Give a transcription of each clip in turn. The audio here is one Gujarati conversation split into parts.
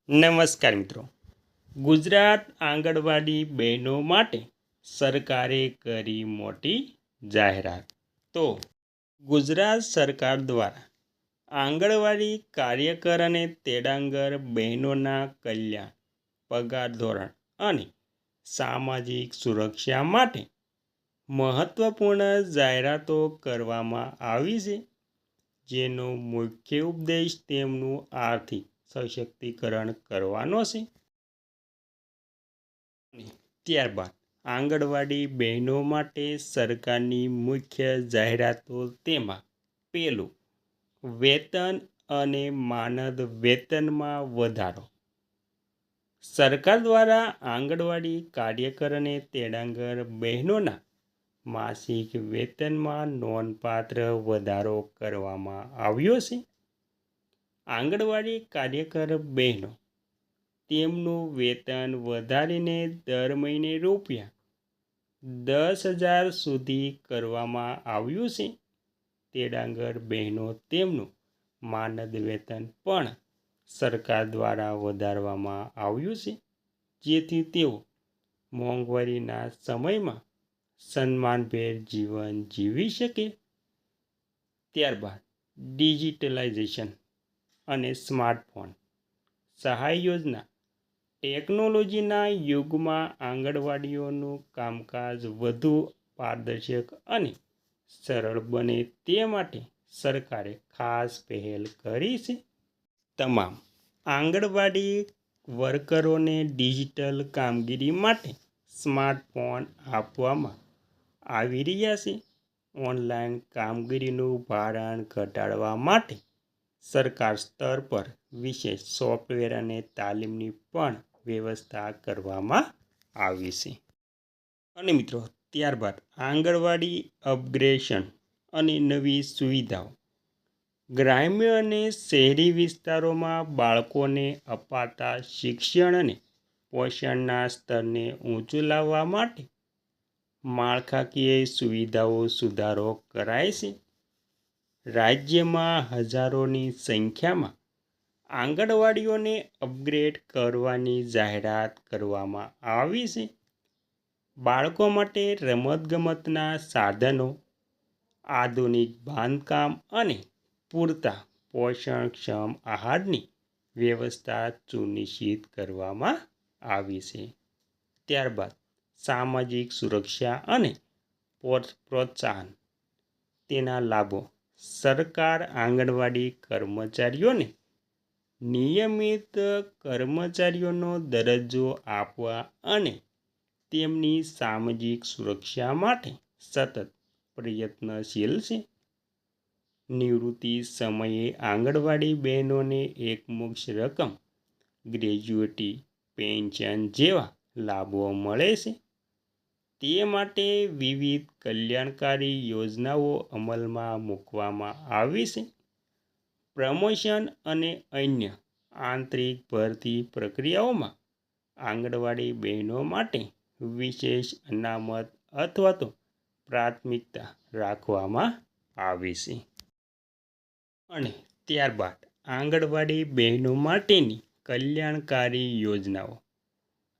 નમસ્કાર મિત્રો. ગુજરાત આંગણવાડી બહેનો માટે સરકારે કરી મોટી જાહેરાત. તો ગુજરાત સરકાર દ્વારા આંગણવાડી કાર્યકર અને તેડાગર બહેનોના કલ્યાણ, પગાર ધોરણ અને સામાજિક સુરક્ષા માટે મહત્વપૂર્ણ જાહેરાતો કરવામાં આવી છે, જેનો મુખ્ય ઉદ્દેશ તેમનું આર્થિક સશક્તિકરણ કરવાનો છે. ત્યારબાદ આંગણવાડી બહેનો માટે સરકારની મુખ્ય જાહેરાતો, તેમાં પહેલું, વેતન અને માનદ વેતનમાં વધારો. સરકાર દ્વારા આંગણવાડી કાર્યકર અને તેડાગર બહેનોના માસિક વેતનમાં નોંધપાત્ર વધારો કરવામાં આવ્યો છે. આંગણવાડી કાર્યકર બહેનો તેમનું વેતન વધારીને દર મહિને રૂપિયા 10,000 સુધી કરવામાં આવ્યું છે. તેડાગર બહેનો તેમનું માનદ વેતન પણ સરકાર દ્વારા વધારવામાં આવ્યું છે, જેથી તેઓ મોંઘવારીના સમયમાં સન્માનભેર જીવન જીવી શકે. ત્યારબાદ ડિજિટલાઇઝેશન અને સ્માર્ટફોન સહાય યોજના. ટેકનોલોજીના યુગમાં આંગણવાડીઓનું કામકાજ વધુ પારદર્શક અને સરળ બને તે માટે સરકારે ખાસ પહેલ કરી છે. તમામ આંગણવાડી વર્કરોને ડિજિટલ કામગીરી માટે સ્માર્ટફોન આપવામાં આવી રહ્યા છે. ઓનલાઈન કામગીરીનું ભારણ ઘટાડવા માટે સરકાર સ્તર પર વિશેષ સોફ્ટવેર અને તાલીમની પણ વ્યવસ્થા કરવામાં આવી છે. અને મિત્રો, ત્યારબાદ આંગણવાડી અપગ્રેડેશન અને નવી સુવિધાઓ. ગ્રામ્ય અને શહેરી વિસ્તારોમાં બાળકોને અપાતા શિક્ષણ અને પોષણના સ્તરને ઊંચું લાવવા માટે માળખાકીય સુવિધાઓ સુધારો કરાય છે. રાજ્યમાં હજારોની સંખ્યામાં આંગણવાડીઓને અપગ્રેડ કરવાની જાહેરાત કરવામાં આવી છે. બાળકો માટે રમતગમતના સાધનો, આધુનિક બાંધકામ અને પૂરતા પોષણક્ષમ આહારની વ્યવસ્થા સુનિશ્ચિત કરવામાં આવી છે. ત્યારબાદ સામાજિક સુરક્ષા અને પ્રોત્સાહન. તેના લાભો. સરકાર આંગણવાડી કર્મચારીઓને નિયમિત કર્મચારીઓનો દરજ્જો આપવા અને તેમની સામાજિક સુરક્ષા માટે સતત પ્રયત્નશીલ છે. નિવૃત્તિ સમયે આંગણવાડી બહેનોને એકમુશ્ત રકમ, ગ્રેજ્યુટી પેન્શન જેવા લાભો મળે છે. તે માટે વિવિધ કલ્યાણકારી યોજનાઓ અમલમાં મૂકવામાં આવી છે. પ્રમોશન અને અન્ય આંતરિક ભરતી પ્રક્રિયાઓમાં આંગણવાડી બહેનો માટે વિશેષ અનામત અથવા તો પ્રાથમિકતા રાખવામાં આવી છે. અને ત્યારબાદ આંગણવાડી બહેનો માટેની કલ્યાણકારી યોજનાઓ.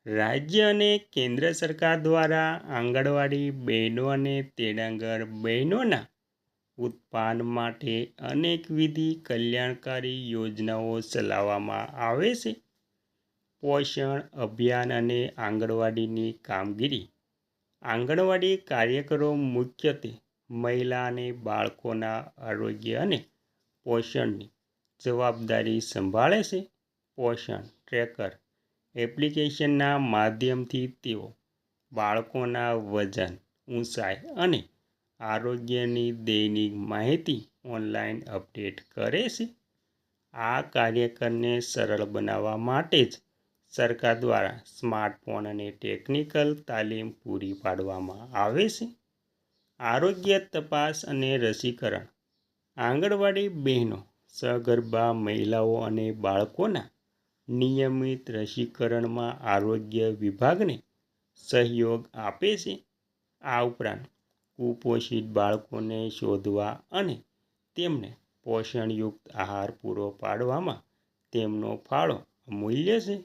રાજ્ય અને કેન્દ્ર સરકાર દ્વારા આંગણવાડી બહેનો અને તેડાગર બહેનોના ઉત્થાન માટે અનેકવિધ કલ્યાણકારી યોજનાઓ ચલાવવામાં આવે છે. પોષણ અભિયાન અને આંગણવાડીની કામગીરી. આંગણવાડી કાર્યકરો મુખ્યત્વે મહિલા અને બાળકોના આરોગ્ય અને પોષણની જવાબદારી સંભાળે છે. પોષણ ટ્રેકર એપ્લિકેશનના માધ્યમથી તેઓ બાળકોના વજન, ઊંચાઈ અને આરોગ્યની દૈનિક માહિતી ઓનલાઈન અપડેટ કરે છે. આ કાર્યક્રમને સરળ બનાવવા માટે જ સરકાર દ્વારા સ્માર્ટફોન અને ટેકનિકલ તાલીમ પૂરી પાડવામાં આવે છે. આરોગ્ય તપાસ અને રસીકરણ. આંગણવાડી બહેનો સગર્ભા મહિલાઓ અને બાળકોના નિયમિત રસીકરણમાં આરોગ્ય વિભાગને સહયોગ આપે છે. આ ઉપરાંત કુપોષિત બાળકોને શોધવા અને તેમને પોષણયુક્ત આહાર પૂરો પાડવામાં તેમનો ફાળો અમૂલ્ય છે.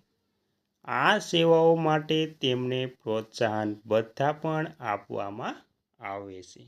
આ સેવાઓ માટે તેમને પ્રોત્સાહન ભથ્થા પણ આપવામાં આવે છે.